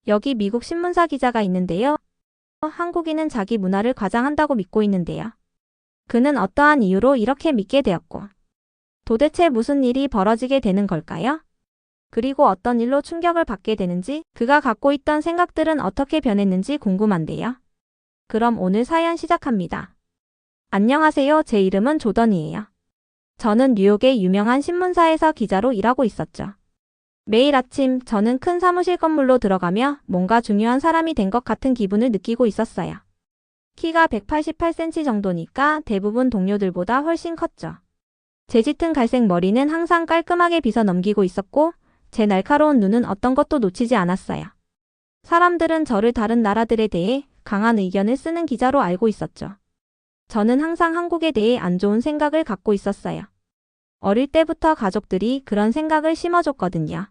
여기 미국 신문사 기자가 있는데요. 한국인은 자기 문화를 과장한다고 믿고 있는데요. 그는 어떠한 이유로 이렇게 믿게 되었고, 도대체 무슨 일이 벌어지게 되는 걸까요? 그리고 어떤 일로 충격을 받게 되는지, 그가 갖고 있던 생각들은 어떻게 변했는지 궁금한데요. 그럼 오늘 사연 시작합니다. 안녕하세요. 제 이름은 조던이에요. 저는 뉴욕의 유명한 신문사에서 기자로 일하고 있었죠. 매일 아침 저는 큰 사무실 건물로 들어가며 뭔가 중요한 사람이 된 것 같은 기분을 느끼고 있었어요. 키가 188cm 정도니까 대부분 동료들보다 훨씬 컸죠. 제 짙은 갈색 머리는 항상 깔끔하게 빗어 넘기고 있었고 제 날카로운 눈은 어떤 것도 놓치지 않았어요. 사람들은 저를 다른 나라들에 대해 강한 의견을 쓰는 기자로 알고 있었죠. 저는 항상 한국에 대해 안 좋은 생각을 갖고 있었어요. 어릴 때부터 가족들이 그런 생각을 심어줬거든요.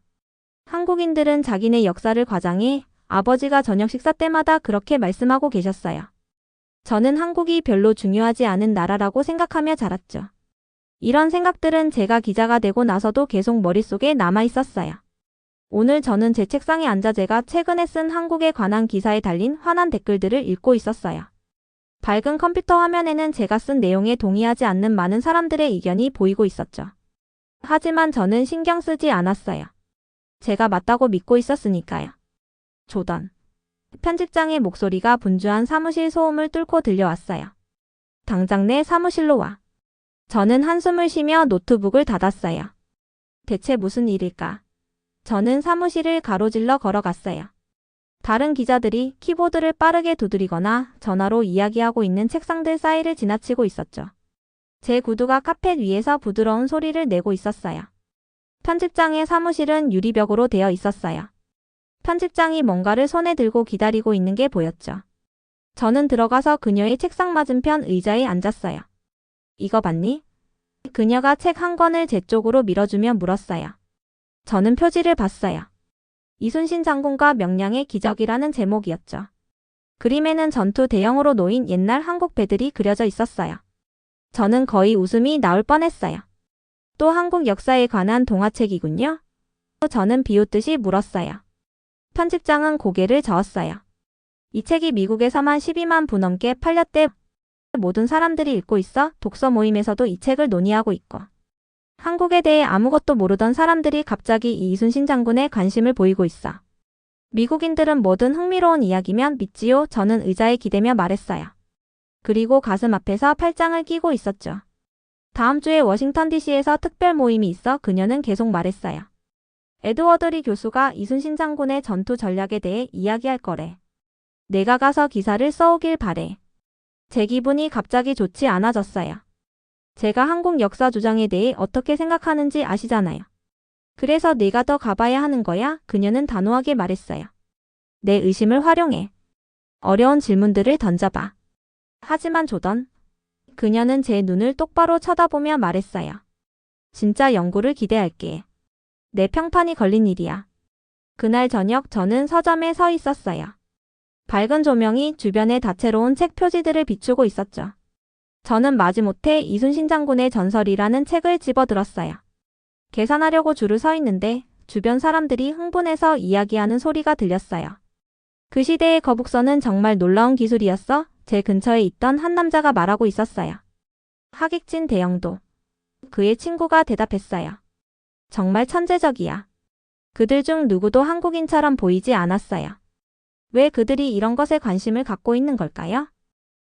한국인들은 자기네 역사를 과장해 아버지가 저녁 식사 때마다 그렇게 말씀하고 계셨어요. 저는 한국이 별로 중요하지 않은 나라라고 생각하며 자랐죠. 이런 생각들은 제가 기자가 되고 나서도 계속 머릿속에 남아 있었어요. 오늘 저는 제 책상에 앉아 제가 최근에 쓴 한국에 관한 기사에 달린 화난 댓글들을 읽고 있었어요. 밝은 컴퓨터 화면에는 제가 쓴 내용에 동의하지 않는 많은 사람들의 의견이 보이고 있었죠. 하지만 저는 신경 쓰지 않았어요. 제가 맞다고 믿고 있었으니까요. 조던. 편집장의 목소리가 분주한 사무실 소음을 뚫고 들려왔어요. 당장 내 사무실로 와. 저는 한숨을 쉬며 노트북을 닫았어요. 대체 무슨 일일까? 저는 사무실을 가로질러 걸어갔어요. 다른 기자들이 키보드를 빠르게 두드리거나 전화로 이야기하고 있는 책상들 사이를 지나치고 있었죠. 제 구두가 카펫 위에서 부드러운 소리를 내고 있었어요. 편집장의 사무실은 유리벽으로 되어 있었어요. 편집장이 뭔가를 손에 들고 기다리고 있는 게 보였죠. 저는 들어가서 그녀의 책상 맞은편 의자에 앉았어요. 이거 봤니? 그녀가 책 한 권을 제 쪽으로 밀어주며 물었어요. 저는 표지를 봤어요. 이순신 장군과 명량의 기적이라는 제목이었죠. 그림에는 전투 대형으로 놓인 옛날 한국 배들이 그려져 있었어요. 저는 거의 웃음이 나올 뻔했어요. 또 한국 역사에 관한 동화책이군요. 저는 비웃듯이 물었어요. 편집장은 고개를 저었어요. 이 책이 미국에서만 12만 부 넘게 팔렸대. 모든 사람들이 읽고 있어. 독서 모임에서도 이 책을 논의하고 있고. 한국에 대해 아무것도 모르던 사람들이 갑자기 이 이순신 장군에 관심을 보이고 있어. 미국인들은 뭐든 흥미로운 이야기면 믿지요. 저는 의자에 기대며 말했어요. 그리고 가슴 앞에서 팔짱을 끼고 있었죠. 다음 주에 워싱턴 DC에서 특별 모임이 있어. 그녀는 계속 말했어요. 에드워드 리 교수가 이순신 장군의 전투 전략에 대해 이야기할 거래. 내가 가서 기사를 써오길 바래. 제 기분이 갑자기 좋지 않아졌어요. 제가 한국 역사 주장에 대해 어떻게 생각하는지 아시잖아요. 그래서 내가 더 가봐야 하는 거야? 그녀는 단호하게 말했어요. 내 의심을 활용해. 어려운 질문들을 던져봐. 하지만 조던. 그녀는 제 눈을 똑바로 쳐다보며 말했어요. 진짜 연구를 기대할게. 내 평판이 걸린 일이야. 그날 저녁 저는 서점에 서 있었어요. 밝은 조명이 주변의 다채로운 책 표지들을 비추고 있었죠. 저는 마지못해 이순신 장군의 전설이라는 책을 집어들었어요. 계산하려고 줄을 서 있는데 주변 사람들이 흥분해서 이야기하는 소리가 들렸어요. 그 시대의 거북선은 정말 놀라운 기술이었어. 제 근처에 있던 한 남자가 말하고 있었어요. 하객진 대형도. 그의 친구가 대답했어요. 정말 천재적이야. 그들 중 누구도 한국인처럼 보이지 않았어요. 왜 그들이 이런 것에 관심을 갖고 있는 걸까요?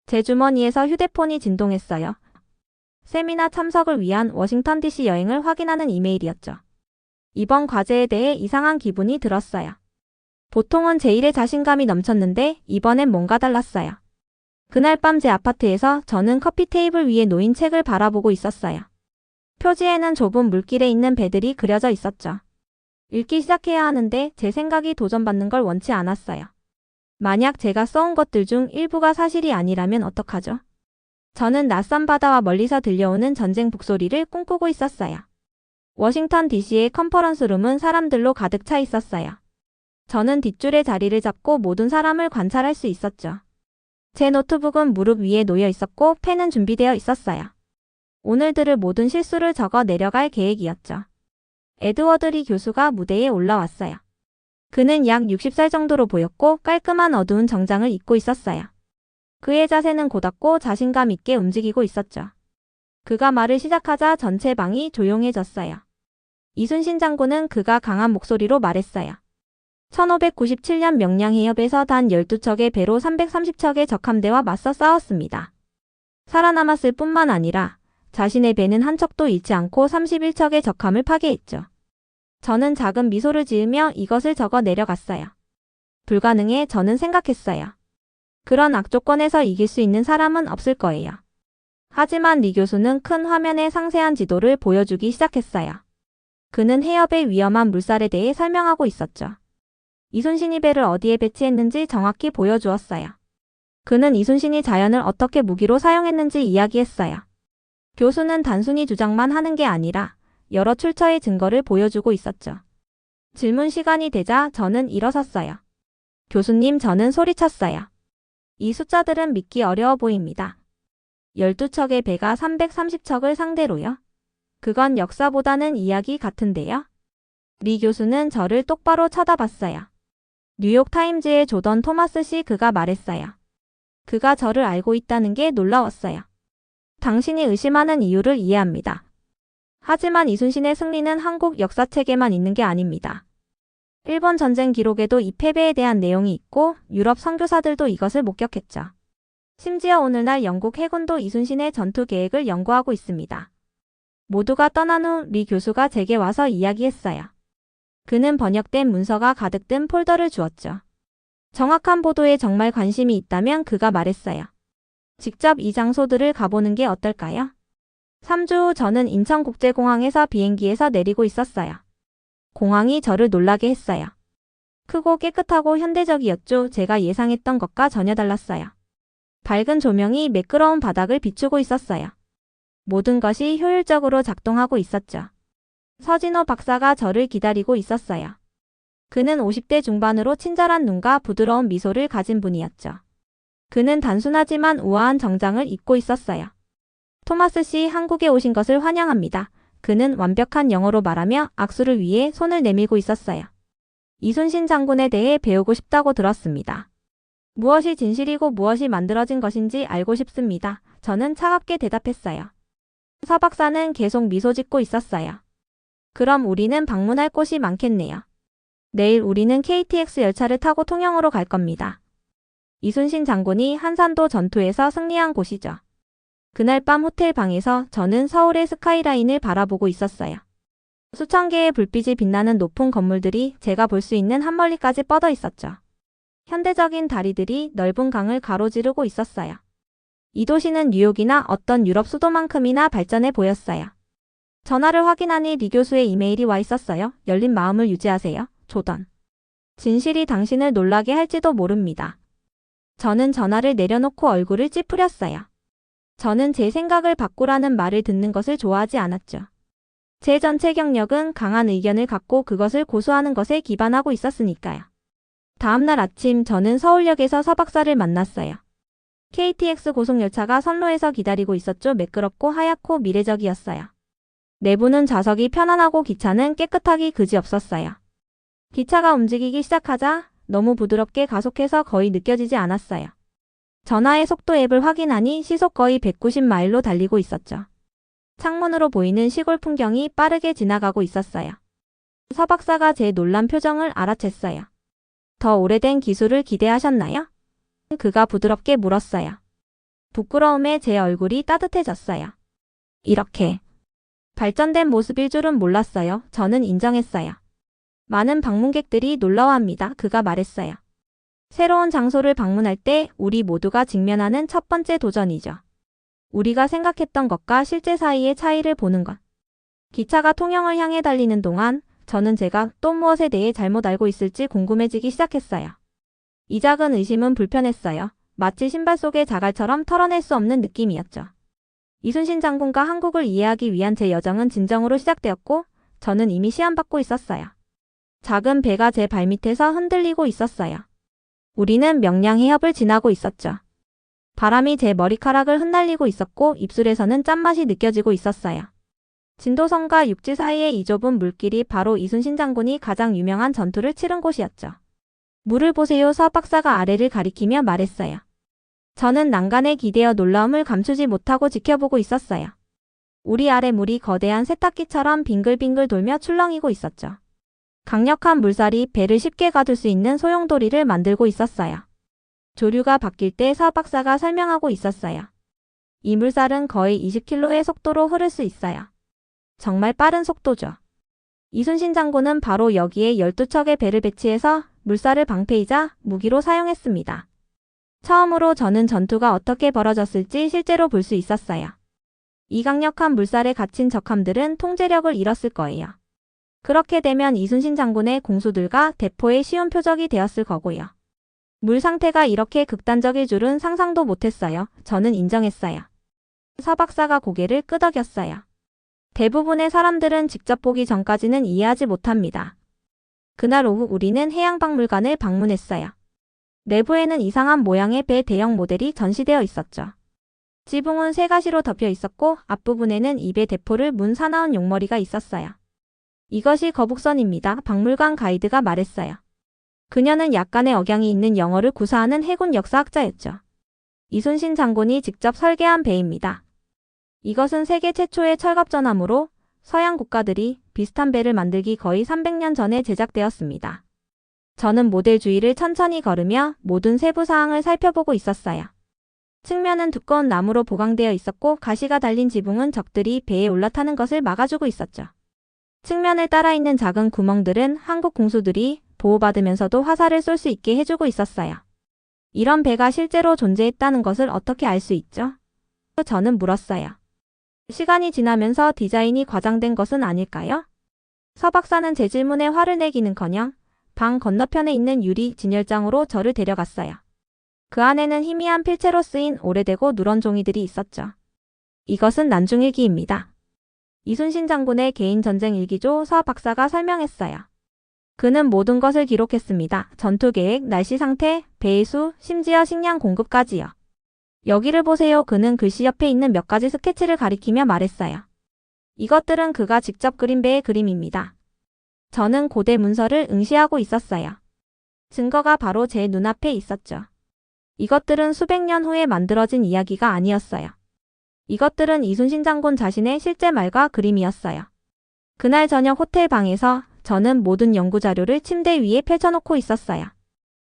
제 주머니에서 휴대폰이 진동했어요. 세미나 참석을 위한 워싱턴 DC 여행을 확인하는 이메일이었죠. 이번 과제에 대해 이상한 기분이 들었어요. 보통은 제 일에 자신감이 넘쳤는데 이번엔 뭔가 달랐어요. 그날 밤 제 아파트에서 저는 커피 테이블 위에 놓인 책을 바라보고 있었어요. 표지에는 좁은 물길에 있는 배들이 그려져 있었죠. 읽기 시작해야 하는데 제 생각이 도전받는 걸 원치 않았어요. 만약 제가 써온 것들 중 일부가 사실이 아니라면 어떡하죠? 저는 낯선 바다와 멀리서 들려오는 전쟁 북소리를 꿈꾸고 있었어요. 워싱턴 DC의 컨퍼런스룸은 사람들로 가득 차 있었어요. 저는 뒷줄에 자리를 잡고 모든 사람을 관찰할 수 있었죠. 제 노트북은 무릎 위에 놓여 있었고 펜은 준비되어 있었어요. 오늘 들을 모든 실수를 적어 내려갈 계획이었죠. 에드워드 리 교수가 무대에 올라왔어요. 그는 약 60살 정도로 보였고 깔끔한 어두운 정장을 입고 있었어요. 그의 자세는 고답고 자신감 있게 움직이고 있었죠. 그가 말을 시작하자 전체 방이 조용해졌어요. 이순신 장군은 그가 강한 목소리로 말했어요. 1597년 명량해협에서 단 12척의 배로 330척의 적함대와 맞서 싸웠습니다. 살아남았을 뿐만 아니라 자신의 배는 한 척도 잃지 않고 31척의 적함을 파괴했죠. 저는 작은 미소를 지으며 이것을 적어 내려갔어요. 불가능해 저는 생각했어요. 그런 악조건에서 이길 수 있는 사람은 없을 거예요. 하지만 리 교수는 큰 화면에 상세한 지도를 보여주기 시작했어요. 그는 해협의 위험한 물살에 대해 설명하고 있었죠. 이순신이 배를 어디에 배치했는지 정확히 보여주었어요. 그는 이순신이 자연을 어떻게 무기로 사용했는지 이야기했어요. 교수는 단순히 주장만 하는 게 아니라 여러 출처의 증거를 보여주고 있었죠. 질문 시간이 되자 저는 일어섰어요. 교수님, 저는 소리쳤어요. 이 숫자들은 믿기 어려워 보입니다. 12척의 배가 330척을 상대로요? 그건 역사보다는 이야기 같은데요? 리 교수는 저를 똑바로 쳐다봤어요. 뉴욕타임즈의 조던 토마스 씨 그가 말했어요. 그가 저를 알고 있다는 게 놀라웠어요. 당신이 의심하는 이유를 이해합니다. 하지만 이순신의 승리는 한국 역사책에만 있는 게 아닙니다. 일본 전쟁 기록에도 이 패배에 대한 내용이 있고 유럽 선교사들도 이것을 목격했죠. 심지어 오늘날 영국 해군도 이순신의 전투 계획을 연구하고 있습니다. 모두가 떠난 후 리 교수가 제게 와서 이야기했어요. 그는 번역된 문서가 가득 든 폴더를 주었죠. 정확한 보도에 정말 관심이 있다면 그가 말했어요. 직접 이 장소들을 가보는 게 어떨까요? 3주 후 저는 인천국제공항에서 비행기에서 내리고 있었어요. 공항이 저를 놀라게 했어요. 크고 깨끗하고 현대적이었죠. 제가 예상했던 것과 전혀 달랐어요. 밝은 조명이 매끄러운 바닥을 비추고 있었어요. 모든 것이 효율적으로 작동하고 있었죠. 서진호 박사가 저를 기다리고 있었어요. 그는 50대 중반으로 친절한 눈과 부드러운 미소를 가진 분이었죠. 그는 단순하지만 우아한 정장을 입고 있었어요. 토마스 씨, 한국에 오신 것을 환영합니다. 그는 완벽한 영어로 말하며 악수를 위해 손을 내밀고 있었어요. 이순신 장군에 대해 배우고 싶다고 들었습니다. 무엇이 진실이고 무엇이 만들어진 것인지 알고 싶습니다. 저는 차갑게 대답했어요. 서 박사는 계속 미소 짓고 있었어요. 그럼 우리는 방문할 곳이 많겠네요. 내일 우리는 KTX 열차를 타고 통영으로 갈 겁니다. 이순신 장군이 한산도 전투에서 승리한 곳이죠. 그날 밤 호텔 방에서 저는 서울의 스카이라인을 바라보고 있었어요. 수천 개의 불빛이 빛나는 높은 건물들이 제가 볼 수 있는 한멀리까지 뻗어 있었죠. 현대적인 다리들이 넓은 강을 가로지르고 있었어요. 이 도시는 뉴욕이나 어떤 유럽 수도만큼이나 발전해 보였어요. 전화를 확인하니 리 교수의 이메일이 와 있었어요. 열린 마음을 유지하세요. 조던. 진실이 당신을 놀라게 할지도 모릅니다. 저는 전화를 내려놓고 얼굴을 찌푸렸어요. 저는 제 생각을 바꾸라는 말을 듣는 것을 좋아하지 않았죠. 제 전체 경력은 강한 의견을 갖고 그것을 고수하는 것에 기반하고 있었으니까요. 다음날 아침 저는 서울역에서 서 박사를 만났어요. KTX 고속열차가 선로에서 기다리고 있었죠. 매끄럽고 하얗고 미래적이었어요. 내부는 좌석이 편안하고 기차는 깨끗하기 그지없었어요. 기차가 움직이기 시작하자 너무 부드럽게 가속해서 거의 느껴지지 않았어요. 전화의 속도 앱을 확인하니 시속 거의 190마일로 달리고 있었죠. 창문으로 보이는 시골 풍경이 빠르게 지나가고 있었어요. 서 박사가 제 놀란 표정을 알아챘어요. 더 오래된 기술을 기대하셨나요? 그가 부드럽게 물었어요. 부끄러움에 제 얼굴이 따뜻해졌어요. 이렇게 발전된 모습일 줄은 몰랐어요. 저는 인정했어요. 많은 방문객들이 놀라워합니다. 그가 말했어요. 새로운 장소를 방문할 때 우리 모두가 직면하는 첫 번째 도전이죠. 우리가 생각했던 것과 실제 사이의 차이를 보는 것. 기차가 통영을 향해 달리는 동안 저는 제가 또 무엇에 대해 잘못 알고 있을지 궁금해지기 시작했어요. 이 작은 의심은 불편했어요. 마치 신발 속의 자갈처럼 털어낼 수 없는 느낌이었죠. 이순신 장군과 한국을 이해하기 위한 제 여정은 진정으로 시작되었고 저는 이미 시험받고 있었어요. 작은 배가 제 발밑에서 흔들리고 있었어요. 우리는 명량해협을 지나고 있었죠. 바람이 제 머리카락을 흩날리고 있었고 입술에서는 짠맛이 느껴지고 있었어요. 진도성과 육지 사이의 이 좁은 물길이 바로 이순신 장군이 가장 유명한 전투를 치른 곳이었죠. 물을 보세요. 서 박사가 아래를 가리키며 말했어요. 저는 난간에 기대어 놀라움을 감추지 못하고 지켜보고 있었어요. 우리 아래 물이 거대한 세탁기처럼 빙글빙글 돌며 출렁이고 있었죠. 강력한 물살이 배를 쉽게 가둘 수 있는 소용돌이를 만들고 있었어요. 조류가 바뀔 때 서 박사가 설명하고 있었어요. 이 물살은 거의 20km의 속도로 흐를 수 있어요. 정말 빠른 속도죠. 이순신 장군은 바로 여기에 12척의 배를 배치해서 물살을 방패이자 무기로 사용했습니다. 처음으로 저는 전투가 어떻게 벌어졌을지 실제로 볼 수 있었어요. 이 강력한 물살에 갇힌 적함들은 통제력을 잃었을 거예요. 그렇게 되면 이순신 장군의 공수들과 대포의 쉬운 표적이 되었을 거고요. 물 상태가 이렇게 극단적일 줄은 상상도 못했어요. 저는 인정했어요. 서 박사가 고개를 끄덕였어요. 대부분의 사람들은 직접 보기 전까지는 이해하지 못합니다. 그날 오후 우리는 해양박물관을 방문했어요. 내부에는 이상한 모양의 배 대형 모델이 전시되어 있었죠. 지붕은 세 가지로 덮여 있었고 앞부분에는 입에 대포를 문 사나운 용머리가 있었어요. 이것이 거북선입니다. 박물관 가이드가 말했어요. 그녀는 약간의 억양이 있는 영어를 구사하는 해군 역사학자였죠. 이순신 장군이 직접 설계한 배입니다. 이것은 세계 최초의 철갑전함으로 서양 국가들이 비슷한 배를 만들기 거의 300년 전에 제작되었습니다. 저는 모델 주위를 천천히 걸으며 모든 세부 사항을 살펴보고 있었어요. 측면은 두꺼운 나무로 보강되어 있었고 가시가 달린 지붕은 적들이 배에 올라타는 것을 막아주고 있었죠. 측면을 따라 있는 작은 구멍들은 한국 공수들이 보호받으면서도 화살을 쏠 수 있게 해주고 있었어요. 이런 배가 실제로 존재했다는 것을 어떻게 알 수 있죠? 저는 물었어요. 시간이 지나면서 디자인이 과장된 것은 아닐까요? 서 박사는 제 질문에 화를 내기는커녕 방 건너편에 있는 유리 진열장으로 저를 데려갔어요. 그 안에는 희미한 필체로 쓰인 오래되고 누런 종이들이 있었죠. 이것은 난중일기입니다. 이순신 장군의 개인 전쟁 일기죠. 서 박사가 설명했어요. 그는 모든 것을 기록했습니다. 전투 계획, 날씨 상태, 배의 수, 심지어 식량 공급까지요. 여기를 보세요. 그는 글씨 옆에 있는 몇 가지 스케치를 가리키며 말했어요. 이것들은 그가 직접 그린 배의 그림입니다. 저는 고대 문서를 응시하고 있었어요. 증거가 바로 제 눈앞에 있었죠. 이것들은 수백 년 후에 만들어진 이야기가 아니었어요. 이것들은 이순신 장군 자신의 실제 말과 그림이었어요. 그날 저녁 호텔 방에서 저는 모든 연구 자료를 침대 위에 펼쳐놓고 있었어요.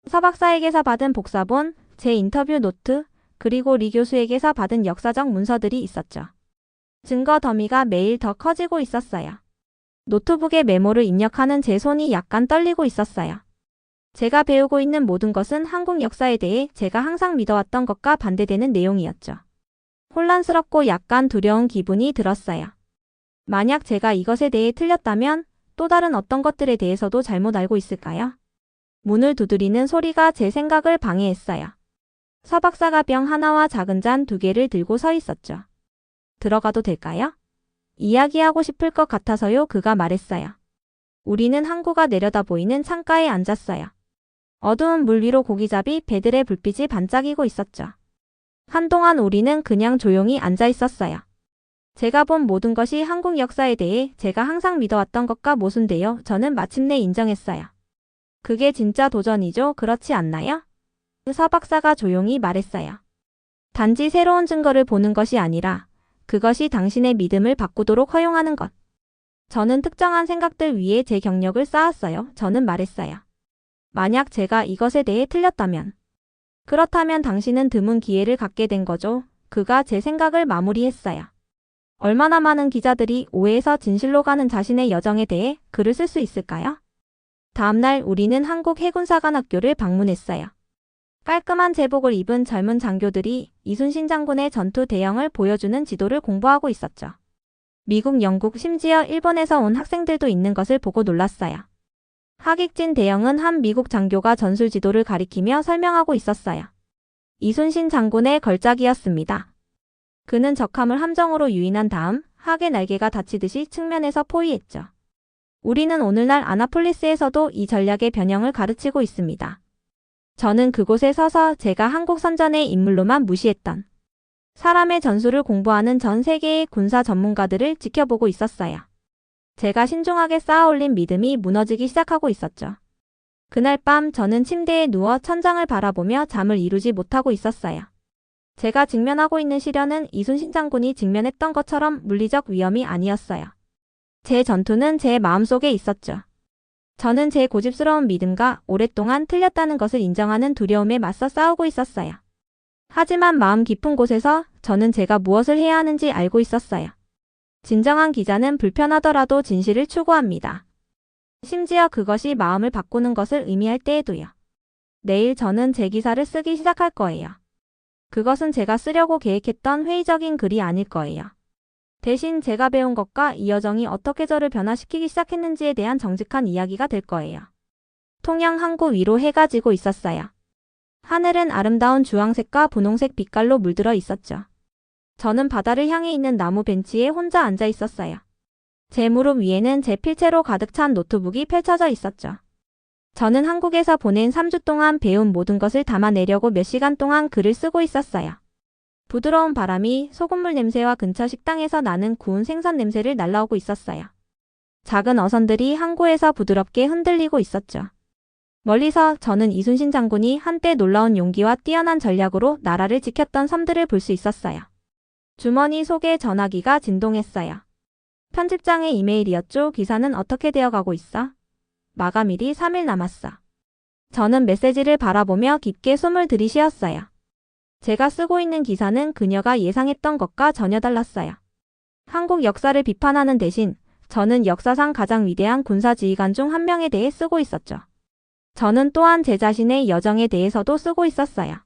서 박사에게서 받은 복사본, 제 인터뷰 노트, 그리고 리 교수에게서 받은 역사적 문서들이 있었죠. 증거 더미가 매일 더 커지고 있었어요. 노트북에 메모를 입력하는 제 손이 약간 떨리고 있었어요. 제가 배우고 있는 모든 것은 한국 역사에 대해 제가 항상 믿어왔던 것과 반대되는 내용이었죠. 혼란스럽고 약간 두려운 기분이 들었어요. 만약 제가 이것에 대해 틀렸다면 또 다른 어떤 것들에 대해서도 잘못 알고 있을까요? 문을 두드리는 소리가 제 생각을 방해했어요. 서 박사가 병 하나와 작은 잔 2개를 들고 서 있었죠. 들어가도 될까요? 이야기하고 싶을 것 같아서요. 그가 말했어요. 우리는 항구가 내려다 보이는 창가에 앉았어요. 어두운 물 위로 고기잡이 배들의 불빛이 반짝이고 있었죠. 한동안 우리는 그냥 조용히 앉아 있었어요. 제가 본 모든 것이 한국 역사에 대해 제가 항상 믿어왔던 것과 모순되어 저는 마침내 인정했어요. 그게 진짜 도전이죠. 그렇지 않나요? 서 박사가 조용히 말했어요. 단지 새로운 증거를 보는 것이 아니라 그것이 당신의 믿음을 바꾸도록 허용하는 것. 저는 특정한 생각들 위에 제 경력을 쌓았어요. 저는 말했어요. 만약 제가 이것에 대해 틀렸다면. 그렇다면 당신은 드문 기회를 갖게 된 거죠. 그가 제 생각을 마무리했어요. 얼마나 많은 기자들이 오해에서 진실로 가는 자신의 여정에 대해 글을 쓸 수 있을까요? 다음날 우리는 한국 해군사관학교를 방문했어요. 깔끔한 제복을 입은 젊은 장교들이 이순신 장군의 전투 대형을 보여주는 지도를 공부하고 있었죠. 미국, 영국, 심지어 일본에서 온 학생들도 있는 것을 보고 놀랐어요. 하객진 대형은 한 미국 장교가 전술 지도를 가리키며 설명하고 있었어요. 이순신 장군의 걸작이었습니다. 그는 적함을 함정으로 유인한 다음 학의 날개가 다치듯이 측면에서 포위했죠. 우리는 오늘날 아나폴리스에서도 이 전략의 변형을 가르치고 있습니다. 저는 그곳에 서서 제가 한국 선전의 인물로만 무시했던 사람의 전술을 공부하는 전 세계의 군사 전문가들을 지켜보고 있었어요. 제가 신중하게 쌓아올린 믿음이 무너지기 시작하고 있었죠. 그날 밤 저는 침대에 누워 천장을 바라보며 잠을 이루지 못하고 있었어요. 제가 직면하고 있는 시련은 이순신 장군이 직면했던 것처럼 물리적 위험이 아니었어요. 제 전투는 제 마음속에 있었죠. 저는 제 고집스러운 믿음과 오랫동안 틀렸다는 것을 인정하는 두려움에 맞서 싸우고 있었어요. 하지만 마음 깊은 곳에서 저는 제가 무엇을 해야 하는지 알고 있었어요. 진정한 기자는 불편하더라도 진실을 추구합니다. 심지어 그것이 마음을 바꾸는 것을 의미할 때에도요. 내일 저는 제 기사를 쓰기 시작할 거예요. 그것은 제가 쓰려고 계획했던 회의적인 글이 아닐 거예요. 대신 제가 배운 것과 이 여정이 어떻게 저를 변화시키기 시작했는지에 대한 정직한 이야기가 될 거예요. 통영 항구 위로 해가 지고 있었어요. 하늘은 아름다운 주황색과 분홍색 빛깔로 물들어 있었죠. 저는 바다를 향해 있는 나무 벤치에 혼자 앉아 있었어요. 제 무릎 위에는 제 필체로 가득 찬 노트북이 펼쳐져 있었죠. 저는 한국에서 보낸 3주 동안 배운 모든 것을 담아내려고 몇 시간 동안 글을 쓰고 있었어요. 부드러운 바람이 소금물 냄새와 근처 식당에서 나는 구운 생선 냄새를 날라오고 있었어요. 작은 어선들이 항구에서 부드럽게 흔들리고 있었죠. 멀리서 저는 이순신 장군이 한때 놀라운 용기와 뛰어난 전략으로 나라를 지켰던 섬들을 볼 수 있었어요. 주머니 속의 전화기가 진동했어요. 편집장의 이메일이었죠. 기사는 어떻게 되어가고 있어? 마감일이 3일 남았어. 저는 메시지를 바라보며 깊게 숨을 들이쉬었어요. 제가 쓰고 있는 기사는 그녀가 예상했던 것과 전혀 달랐어요. 한국 역사를 비판하는 대신 저는 역사상 가장 위대한 군사지휘관 중 한 명에 대해 쓰고 있었죠. 저는 또한 제 자신의 여정에 대해서도 쓰고 있었어요.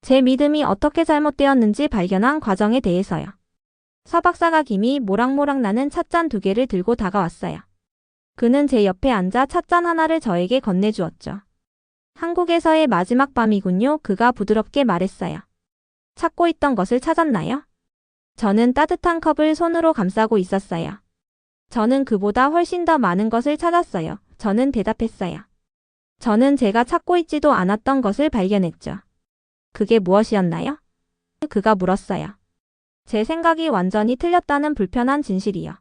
제 믿음이 어떻게 잘못되었는지 발견한 과정에 대해서요. 서박사가 김이 모락모락 나는 찻잔 2개를 들고 다가왔어요. 그는 제 옆에 앉아 찻잔 하나를 저에게 건네주었죠. 한국에서의 마지막 밤이군요. 그가 부드럽게 말했어요. 찾고 있던 것을 찾았나요? 저는 따뜻한 컵을 손으로 감싸고 있었어요. 저는 그보다 훨씬 더 많은 것을 찾았어요. 저는 대답했어요. 저는 제가 찾고 있지도 않았던 것을 발견했죠. 그게 무엇이었나요? 그가 물었어요. 제 생각이 완전히 틀렸다는 불편한 진실이요.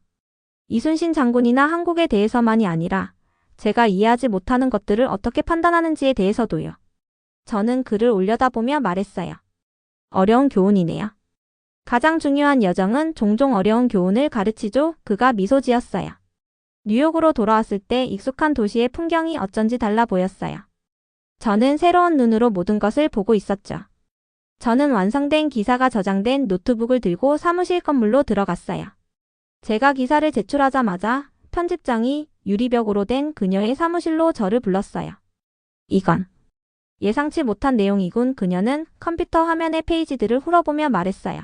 이순신 장군이나 한국에 대해서만이 아니라 제가 이해하지 못하는 것들을 어떻게 판단하는지에 대해서도요. 저는 글을 올려다보며 말했어요. 어려운 교훈이네요. 가장 중요한 여정은 종종 어려운 교훈을 가르치죠. 그가 미소 지었어요. 뉴욕으로 돌아왔을 때 익숙한 도시의 풍경이 어쩐지 달라 보였어요. 저는 새로운 눈으로 모든 것을 보고 있었죠. 저는 완성된 기사가 저장된 노트북을 들고 사무실 건물로 들어갔어요. 제가 기사를 제출하자마자 편집장이 유리벽으로 된 그녀의 사무실로 저를 불렀어요. 이건 예상치 못한 내용이군. 그녀는 컴퓨터 화면의 페이지들을 훑어보며 말했어요.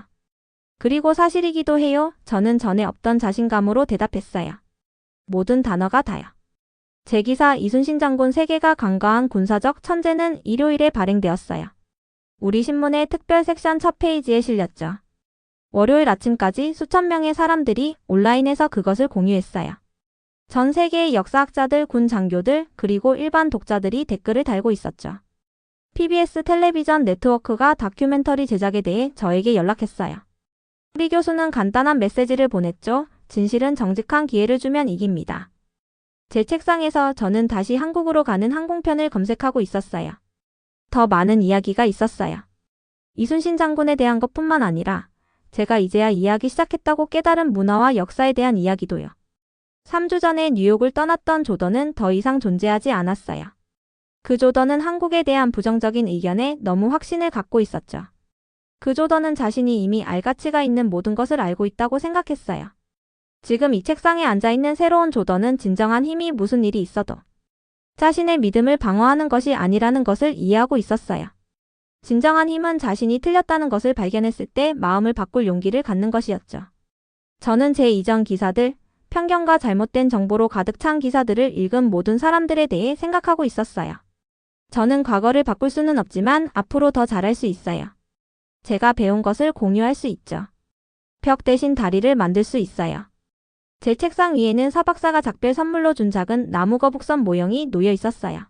그리고 사실이기도 해요. 저는 전에 없던 자신감으로 대답했어요. 모든 단어가 다요. 제 기사 이순신 장군 세계가 간과한 군사적 천재는 일요일에 발행되었어요. 우리 신문의 특별 섹션 첫 페이지에 실렸죠. 월요일 아침까지 수천 명의 사람들이 온라인에서 그것을 공유했어요. 전 세계의 역사학자들, 군 장교들, 그리고 일반 독자들이 댓글을 달고 있었죠. PBS 텔레비전 네트워크가 다큐멘터리 제작에 대해 저에게 연락했어요. 우리 교수는 간단한 메시지를 보냈죠. 진실은 정직한 기회를 주면 이깁니다. 제 책상에서 저는 다시 한국으로 가는 항공편을 검색하고 있었어요. 더 많은 이야기가 있었어요. 이순신 장군에 대한 것뿐만 아니라 제가 이제야 이해하기 시작했다고 깨달은 문화와 역사에 대한 이야기도요. 3주 전에 뉴욕을 떠났던 조던은 더 이상 존재하지 않았어요. 그 조던은 한국에 대한 부정적인 의견에 너무 확신을 갖고 있었죠. 그 조던은 자신이 이미 알 가치가 있는 모든 것을 알고 있다고 생각했어요. 지금 이 책상에 앉아있는 새로운 조던은 진정한 힘이 무슨 일이 있어도 자신의 믿음을 방어하는 것이 아니라는 것을 이해하고 있었어요. 진정한 힘은 자신이 틀렸다는 것을 발견했을 때 마음을 바꿀 용기를 갖는 것이었죠. 저는 제 이전 기사들, 편견과 잘못된 정보로 가득 찬 기사들을 읽은 모든 사람들에 대해 생각하고 있었어요. 저는 과거를 바꿀 수는 없지만 앞으로 더 잘할 수 있어요. 제가 배운 것을 공유할 수 있죠. 벽 대신 다리를 만들 수 있어요. 제 책상 위에는 서박사가 작별 선물로 준 작은 나무 거북선 모형이 놓여 있었어요.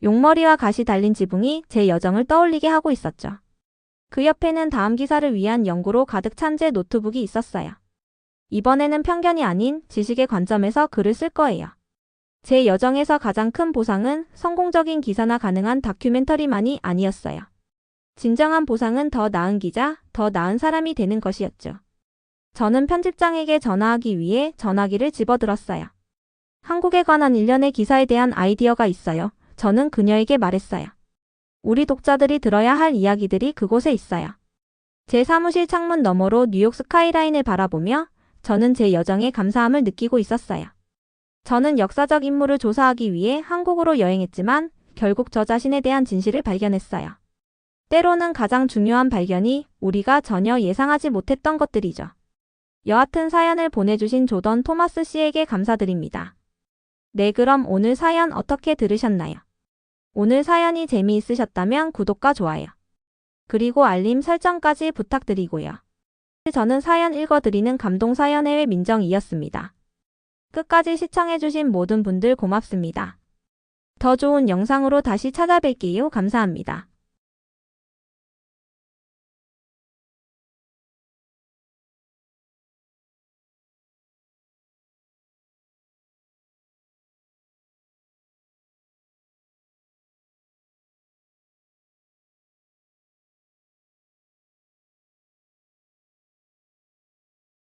용머리와 가시 달린 지붕이 제 여정을 떠올리게 하고 있었죠. 그 옆에는 다음 기사를 위한 연구로 가득 찬 제 노트북이 있었어요. 이번에는 편견이 아닌 지식의 관점에서 글을 쓸 거예요. 제 여정에서 가장 큰 보상은 성공적인 기사나 가능한 다큐멘터리만이 아니었어요. 진정한 보상은 더 나은 기자, 더 나은 사람이 되는 것이었죠. 저는 편집장에게 전화하기 위해 전화기를 집어들었어요. 한국에 관한 일련의 기사에 대한 아이디어가 있어요. 저는 그녀에게 말했어요. 우리 독자들이 들어야 할 이야기들이 그곳에 있어요. 제 사무실 창문 너머로 뉴욕 스카이라인을 바라보며 저는 제 여정에 감사함을 느끼고 있었어요. 저는 역사적 인물을 조사하기 위해 한국으로 여행했지만 결국 저 자신에 대한 진실을 발견했어요. 때로는 가장 중요한 발견이 우리가 전혀 예상하지 못했던 것들이죠. 여하튼 사연을 보내주신 조던 토마스 씨에게 감사드립니다. 네, 그럼 오늘 사연 어떻게 들으셨나요? 오늘 사연이 재미있으셨다면 구독과 좋아요, 그리고 알림 설정까지 부탁드리고요. 저는 사연 읽어드리는 감동사연회의 민정이었습니다. 끝까지 시청해주신 모든 분들 고맙습니다. 더 좋은 영상으로 다시 찾아뵐게요. 감사합니다.